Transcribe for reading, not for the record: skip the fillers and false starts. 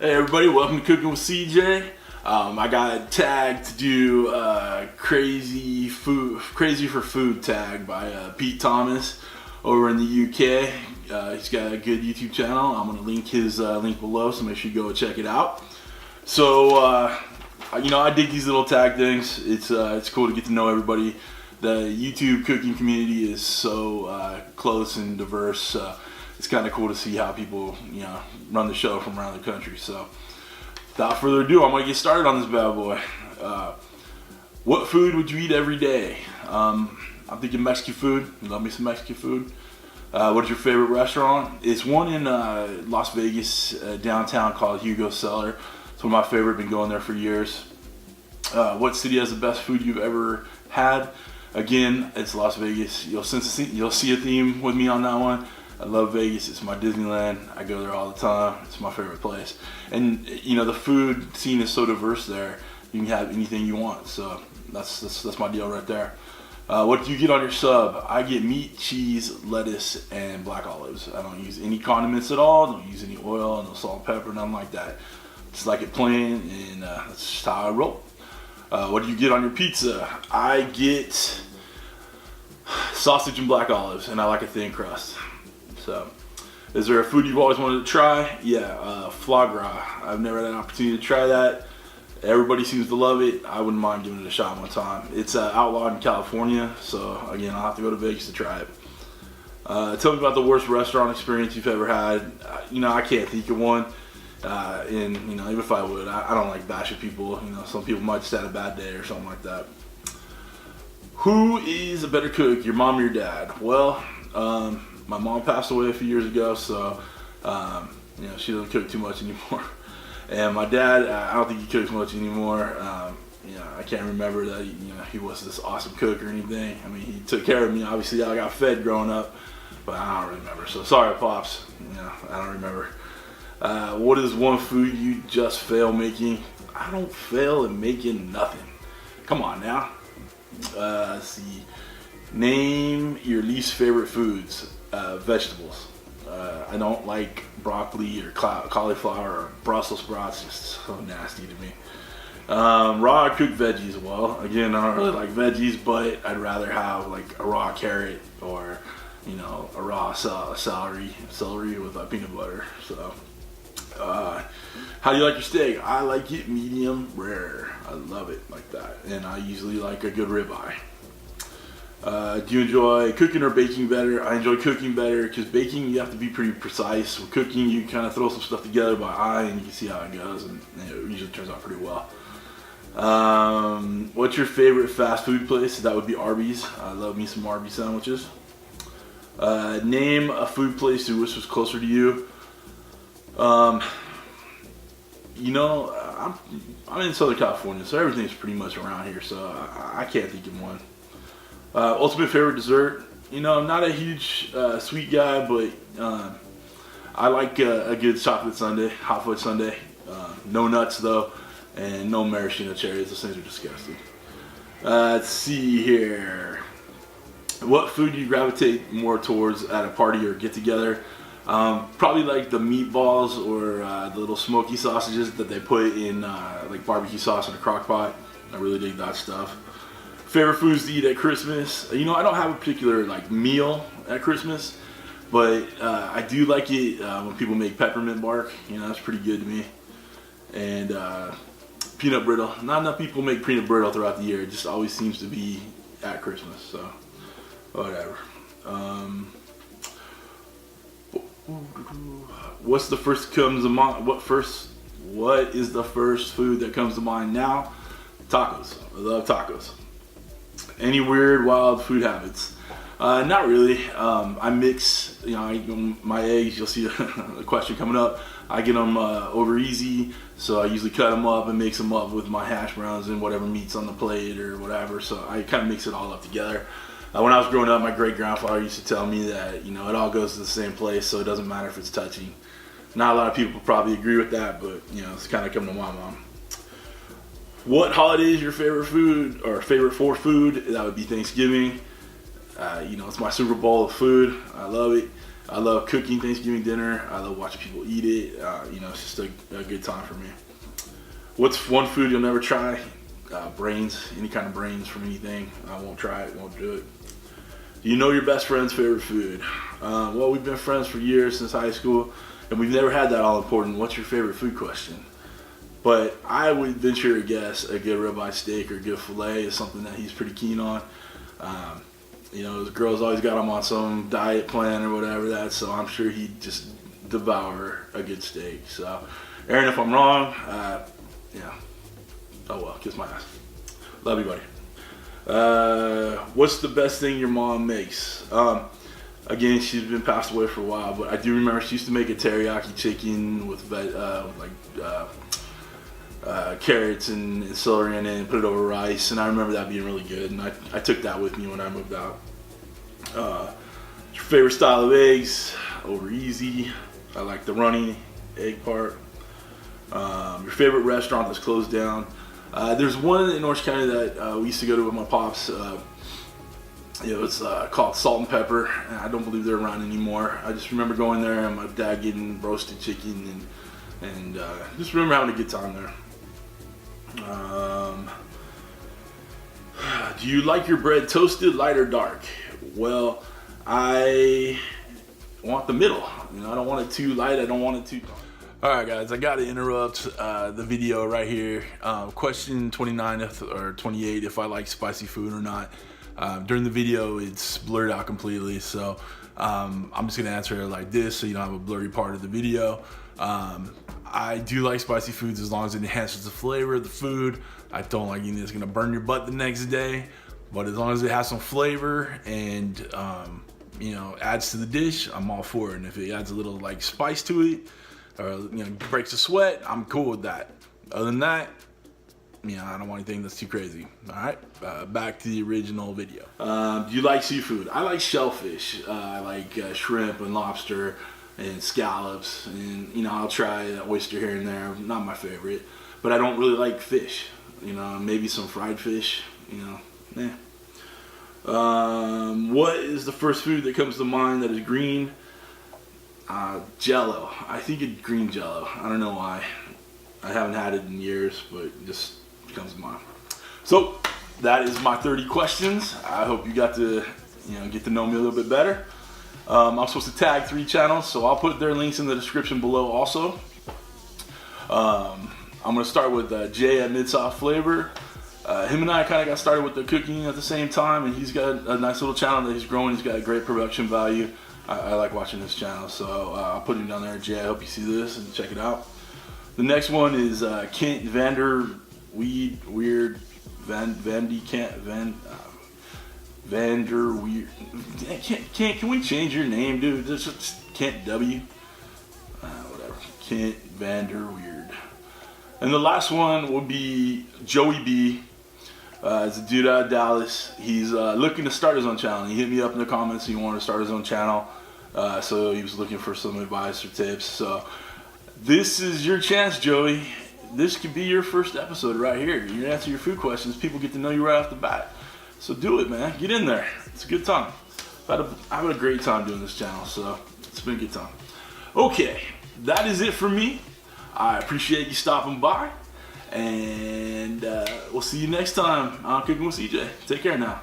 Hey everybody, welcome to Cooking with CJ. I got tagged to do crazy for food tag by Pete Thomas over in the UK. He's got a good YouTube channel. I'm gonna link his link below, so make sure you go check it out. So I dig these little tag things. It's cool to get to know everybody. The YouTube cooking community is so close and diverse. It's kind of cool to see how people, run the show from around the country. So, without further ado, I'm gonna get started on this bad boy. What food would you eat every day? I'm thinking Mexican food. Love me some Mexican food. What is your favorite restaurant? It's one in Las Vegas, downtown, called Hugo's Cellar. It's one of my favorite. Been going there for years. What city has the best food you've ever had? Again, it's Las Vegas. You'll see a theme with me on that one. I love Vegas. It's my Disneyland. I go there all the time. It's my favorite place. And the food scene is so diverse there. You can have anything you want. So that's my deal right there. What do you get on your sub? I get meat, cheese, lettuce, and black olives. I don't use any condiments at all. Don't use any oil, no salt, pepper, nothing like that. Just like it plain, and that's just how I roll. What do you get on your pizza? I get sausage and black olives, and I like a thin crust. So, is there a food you've always wanted to try? Yeah, foie gras. I've never had an opportunity to try that. Everybody seems to love it. I wouldn't mind giving it a shot one time. It's outlawed in California, so again, I'll have to go to Vegas to try it. Tell me about the worst restaurant experience you've ever had. I can't think of one. Even if I would, I don't like bashing people. Some people might just had a bad day or something like that. Who is a better cook, your mom or your dad? Well, my mom passed away a few years ago, so she doesn't cook too much anymore. And my dad, I don't think he cooks much anymore. I can't remember that he was this awesome cook or anything. I mean, he took care of me. Obviously, I got fed growing up, but I don't remember. So sorry, pops. I don't remember. What is one food you just fail making? I don't fail at making nothing. Come on now. Let's see. Name your least favorite foods. Vegetables. I don't like broccoli or cauliflower or Brussels sprouts. Just so nasty to me. Raw cooked veggies. Well, again, I don't really like veggies, but I'd rather have like a raw carrot or a raw celery with peanut butter. So, how do you like your steak? I like it medium rare. I love it like that, and I usually like a good ribeye. Do you enjoy cooking or baking better? I enjoy cooking better because baking you have to be pretty precise. With cooking you kind of throw some stuff together by eye and you can see how it goes, and it usually turns out pretty well. What's your favorite fast food place? That would be Arby's. I love me some Arby's sandwiches. Name a food place you wish was closer to you. I'm in Southern California, so everything's pretty much around here, so I can't think of one. Ultimate favorite dessert? I'm not a huge sweet guy, but I like a good chocolate sundae, hot fudge sundae. No nuts though, and no maraschino cherries. Those things are disgusting. Let's see here. What food do you gravitate more towards at a party or get together? Probably like the meatballs or the little smoky sausages that they put in like barbecue sauce in a crock pot. I really dig that stuff. Favorite foods to eat at Christmas? I don't have a particular meal at Christmas, but I do like it when people make peppermint bark. That's pretty good to me. And peanut brittle. Not enough people make peanut brittle throughout the year. It just always seems to be at Christmas. So whatever. What's the first comes to mind? What is the first food that comes to mind now? Tacos. I love tacos. Any weird, wild food habits? Not really. I mix, my eggs. You'll see a question coming up. I get them over easy, so I usually cut them up and mix them up with my hash browns and whatever meat's on the plate or whatever. So I kind of mix it all up together. When I was growing up, my great-grandfather used to tell me that, it all goes to the same place, so it doesn't matter if it's touching. Not a lot of people probably agree with that, but, it's kind of coming to my mom. What holiday is your favorite food or favorite for food? That would be Thanksgiving. It's my Super Bowl of food. I love it. I love cooking Thanksgiving dinner. I love watching people eat it. It's just a good time for me. What's one food you'll never try? Brains, any kind of brains from anything. I won't try it, won't do it. Do you know your best friend's favorite food? Well, we've been friends for years, since high school, and we've never had that all important, what's your favorite food question. But I would venture a guess a good ribeye steak or a good filet is something that he's pretty keen on. The girl's always got him on some diet plan or whatever so I'm sure he'd just devour a good steak. So, Aaron, if I'm wrong, oh well, kiss my ass. Love you, buddy. What's the best thing your mom makes? Again, she's been passed away for a while, but I do remember she used to make a teriyaki chicken with carrots and celery in it and put it over rice, and I remember that being really good, and I took that with me when I moved out. Your favorite style of eggs? Over easy. I like the runny egg part. Your favorite restaurant that's closed down? There's one in Orange County that we used to go to with my pops. It's called Salt and Pepper, and I don't believe they're around anymore. I just remember going there and my dad getting roasted chicken and just remember having a good time there. Do you like your bread toasted, light or dark? Well, I want the middle. I don't want it too light, I don't want it too dark. Alright guys, I gotta interrupt the video right here. Question 29 or 28, if I like spicy food or not. During the video it's blurred out completely, so I'm just gonna answer it like this so you don't have a blurry part of the video. I do like spicy foods as long as it enhances the flavor of the food. I don't like anything that's gonna burn your butt the next day, but as long as it has some flavor and adds to the dish, I'm all for it. And if it adds a little spice to it or breaks a sweat, I'm cool with that. Other than that, I don't want anything that's too crazy. Alright, back to the original video. Do you like seafood? I like shellfish. I like shrimp and lobster and scallops, and I'll try an oyster here and there. Not my favorite, but I don't really like fish. Maybe some fried fish. What is the first food that comes to mind that is green? Jello. I think it's green Jello. I don't know why. I haven't had it in years, but it just comes to mind. So that is my 30 questions. I hope you got to get to know me a little bit better. I'm supposed to tag 3 channels, so I'll put their links in the description below also. I'm going to start with Jay at Midsoft Flavor. Him and I kind of got started with the cooking at the same time, and he's got a nice little channel that he's growing. He's got a great production value. I like watching his channel, so I'll put him down there. Jay, I hope you see this and check it out. The next one is Kent Vandeweerd, Vandeweerd. Can we change your name, dude? Just Kent W. Whatever. Kent Vandeweerd. And the last one will be Joey B. It's a dude out of Dallas. He's looking to start his own channel. He hit me up in the comments. He wanted to start his own channel. So he was looking for some advice or tips. So this is your chance, Joey. This could be your first episode right here. You're gonna answer your food questions. People get to know you right off the bat. So do it, man. Get in there. It's a good time. I've had a great time doing this channel, so it's been a good time. Okay, that is it for me. I appreciate you stopping by, and we'll see you next time on Cooking with CJ. Take care now.